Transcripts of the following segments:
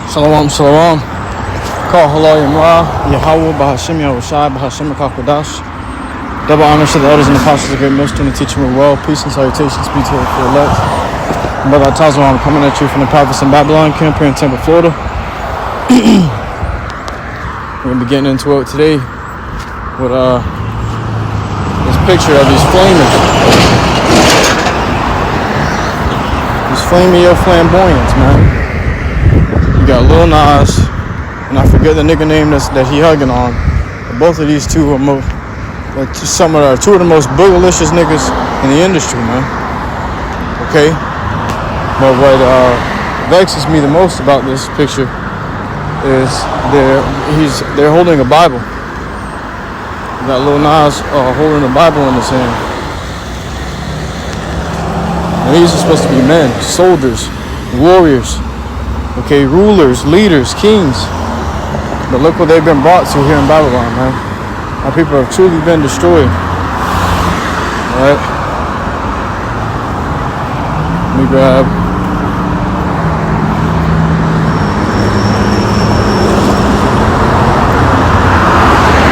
Shalom, shalom. Call HALALYAM, YAHAWAH, BAHASHAM, BAHASHAM, QADASH. Double honor to the elders and apostles of great MILLSTONE, to teach me well. Peace and salutations be to the elect. Brother Tazo, I'm coming at you from the province in Babylon, camp here in Tampa, Florida. We're going to be getting into it today with this picture of these flamers. These flaming flamboyants, man. You got Lil Nas, and I forget the nigga name that he hugging on. But both of these two are two of the most boogalicious niggas in the industry, man. Okay? But what vexes me the most about this picture is they're holding a Bible. You got Lil Nas holding a Bible in his hand. And these are supposed to be men, soldiers, warriors, okay, rulers, leaders, kings. But look what they've been brought to here in Babylon, man. Our people have truly been destroyed. Alright. Let me grab.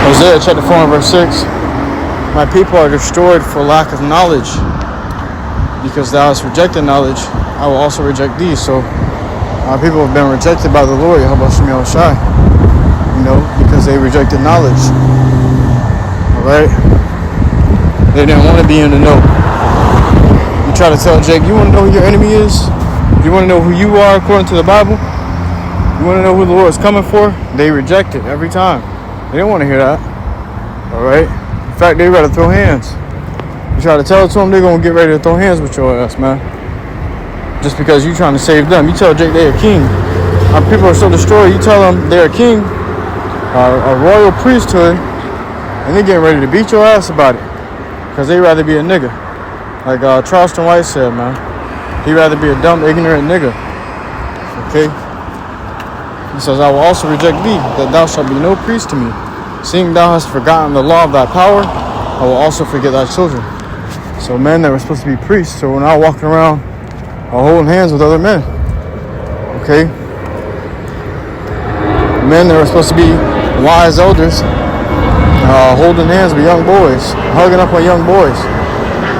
Hosea chapter 4 and verse 6. My people are destroyed for lack of knowledge. Because thou hast rejected knowledge, I will also reject thee. So our people have been rejected by the Lord, YAHAWASHI. Because they rejected knowledge. Alright? They didn't want to be in the know. You try to tell Jake, you want to know who your enemy is? You want to know who you are according to the Bible? You want to know who the Lord is coming for? They reject it every time. They didn't want to hear that. Alright? In fact, they'd rather throw hands. You try to tell it to them, they're going to get ready to throw hands with your ass, man. Just because you're trying to save them. You tell Jake they're a king. Our people are so destroyed, you tell them they're a king, a royal priesthood, and they're getting ready to beat your ass about it. Because they'd rather be a nigga. Like Charleston White said, man. He'd rather be a dumb, ignorant nigga. Okay? He says, I will also reject thee, that thou shalt be no priest to me. Seeing thou hast forgotten the law of thy power, I will also forget thy children. So men that were supposed to be priests are now walking around holding hands with other men. Okay? Men that were supposed to be wise elders holding hands with young boys, hugging up on young boys,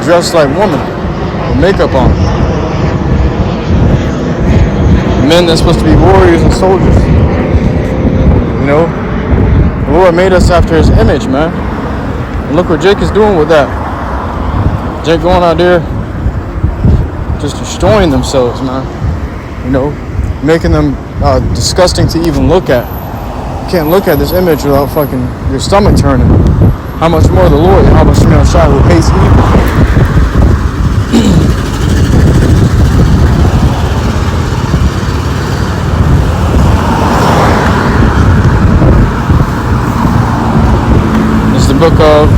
dressed like women, with makeup on. Men that's supposed to be warriors and soldiers. You know? The Lord made us after his image, man. And look what Jake is doing with that. Jake going out there just destroying themselves, man. You know? Making them disgusting to even look at. You can't look at this image without fucking your stomach turning. How much more the Lord, YAHAWASHI, who hates evil. This is the book of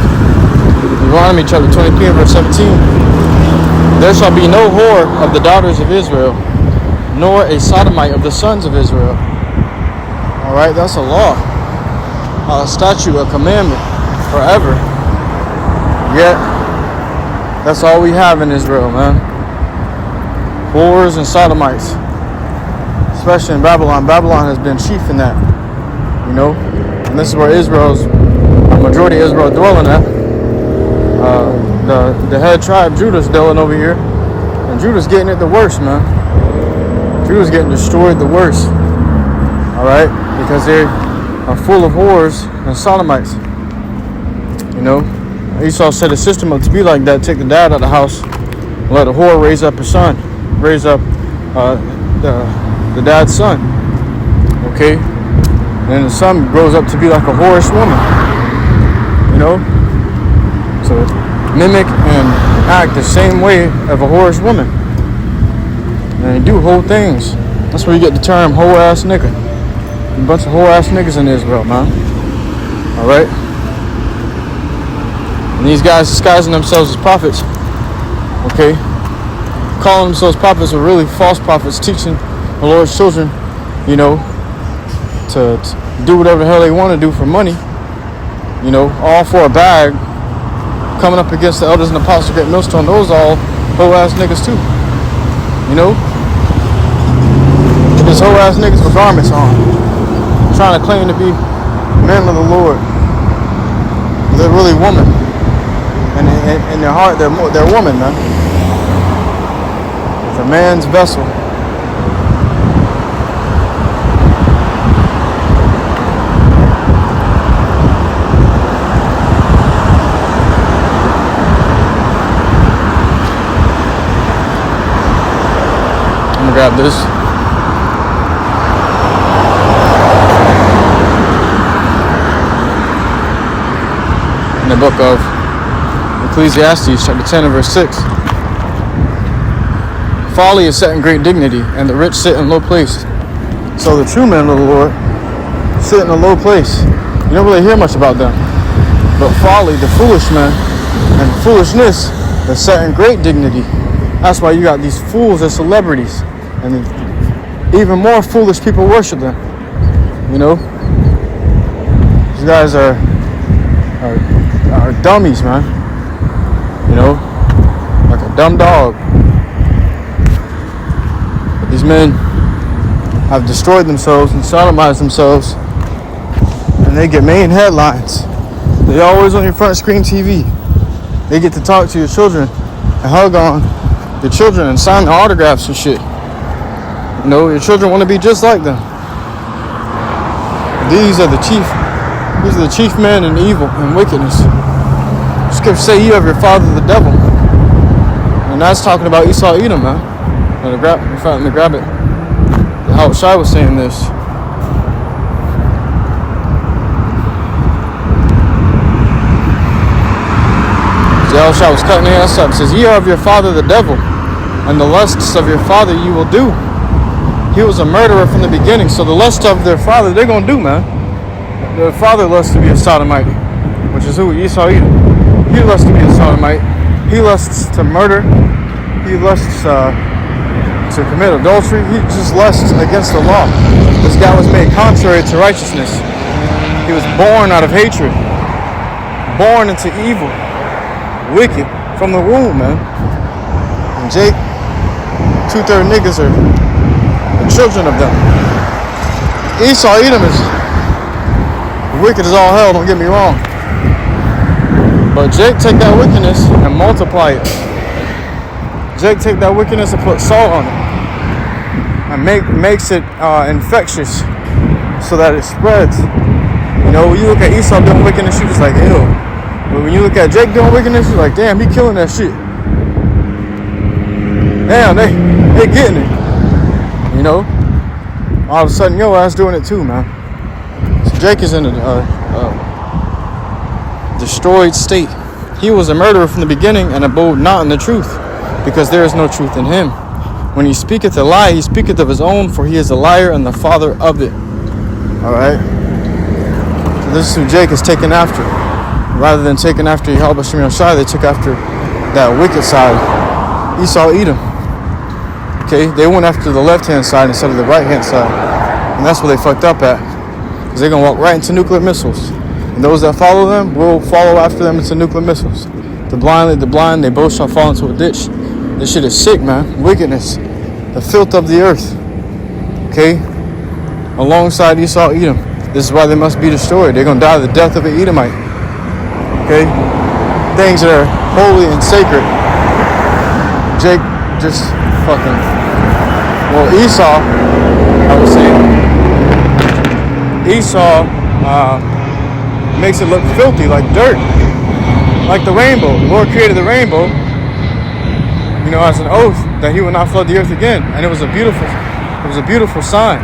Deuteronomy, chapter 23 and verse 17. There shall be no whore of the daughters of Israel, nor a sodomite of the sons of Israel. Alright, that's a law, a statute, a commandment, forever. Yet, that's all we have in Israel, man. Whores and sodomites. Especially in Babylon. Babylon has been chief in that. You know? And this is where a majority of Israel dwelling at. The head tribe, Judah's dwelling over here. And Judah's getting it the worst, man. Judah's getting destroyed the worst. Alright? Because they are full of whores and sodomites. You know? Esau set a system up to be like that. Take the dad out of the house and let a whore raise up his son. Raise up the dad's son. Okay? And the son grows up to be like a whorish woman. You know? So mimic and act the same way of a whorish woman. And they do whole things. That's where you get the term whole ass nigga. A bunch of whole ass niggas in Israel, man. Alright? And these guys disguising themselves as prophets. Okay? Calling themselves prophets are really false prophets, teaching the Lord's children, you know, to do whatever the hell they want to do for money. You know, all for a bag. Coming up against the elders and apostles at MILLSTONE, those all whole ass niggas too. You know? these whole ass niggas with garments on, trying to claim to be men of the Lord. They're really women, and in their heart, they're women, man. It's a man's vessel. I'm gonna grab this. In the book of Ecclesiastes, chapter 10 and verse 6. Folly is set in great dignity, and the rich sit in low place. So the true men of the Lord sit in a low place. You don't really hear much about them. But folly, the foolish men, and foolishness is set in great dignity. That's why you got these fools as celebrities. And even more foolish people worship them. You know? These guys are dummies, man. You know, like a dumb dog. But these men have destroyed themselves and sodomized themselves, and they get main headlines. They're always on your front screen TV. They get to talk to your children and hug on your children and sign the autographs and shit. You know, your children want to be just like them. These are the chief men in evil and wickedness. Scripture say you have your father the devil, and that's talking about Esau, Edom, man. Let me grab it. HALALYAM was saying this. HALALYAM was cutting their ass up. It says, "Ye are of your father the devil, and the lusts of your father you will do." He was a murderer from the beginning, so the lust of their father they're gonna do, man. Their father lusts to be a sodomite, which is who? Esau, Edom. He lusts to be a sodomite. He lusts to murder. He lusts to commit adultery. He just lusts against the law. This guy was made contrary to righteousness. He was born out of hatred, born into evil, wicked from the womb, man. And Jake, 2/3 niggas are the children of them. Esau, Edom is wicked as all hell, don't get me wrong. But Jake take that wickedness and multiply it. Jake take that wickedness and put salt on it. And makes it infectious so that it spreads. You know, when you look at Esau doing wickedness, you're just like, ew. But when you look at Jake doing wickedness, you're like, damn, he killing that shit. Damn, they getting it. You know? All of a sudden, your ass doing it too, man. So Jake is in a destroyed state. He was a murderer from the beginning and abode not in the truth, because there is no truth in him. When he speaketh a lie, he speaketh of his own, for he is a liar and the father of it. Alright? So this is who Jake is taken after. Rather than taking after YAHAWASHI, they took after that wicked side. Esau, Edom. Okay? They went after the left-hand side instead of the right-hand side. And that's where they fucked up at. Because they're going to walk right into nuclear missiles. And those that follow them will follow after them into nuclear missiles. The blind, they both shall fall into a ditch. This shit is sick, man. Wickedness. The filth of the earth. Okay? Alongside Esau, Edom. This is why they must be destroyed. They're going to die the death of an Edomite. Okay? Things that are holy and sacred. Jake just fucking... Well, Esau, I would say, Esau makes it look filthy, like dirt. Like the rainbow. The Lord created the rainbow, you know, as an oath that he would not flood the earth again. And it was a beautiful sign.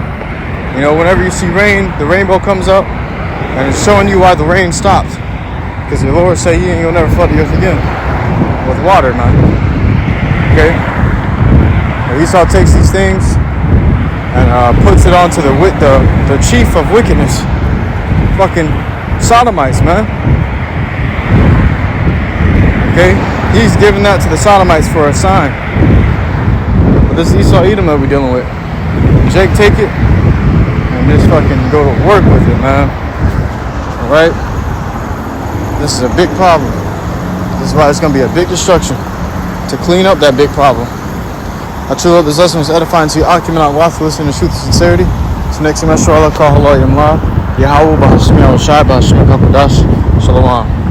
You know, whenever you see rain, the rainbow comes up, and it's showing you why the rain stopped. Because the Lord said he ain't gonna never flood the earth again with water, man. Okay? And Esau takes these things and puts it onto the chief of wickedness. Fucking sodomites, man. Okay? He's giving that to the sodomites for a sign. But this Esau Edom that we're dealing with. Jake take it and just fucking go to work with it, man. Alright? This is a big problem. This is why it's going to be a big destruction to clean up that big problem. I truly hope this lesson was edifying to you. Akim and Wath, listening to truth and sincerity. So next time, HALALYAM, YAHAWAH, BAHASHAM, YAHAWASHI, BAHASHAM, QADASH. Shalom.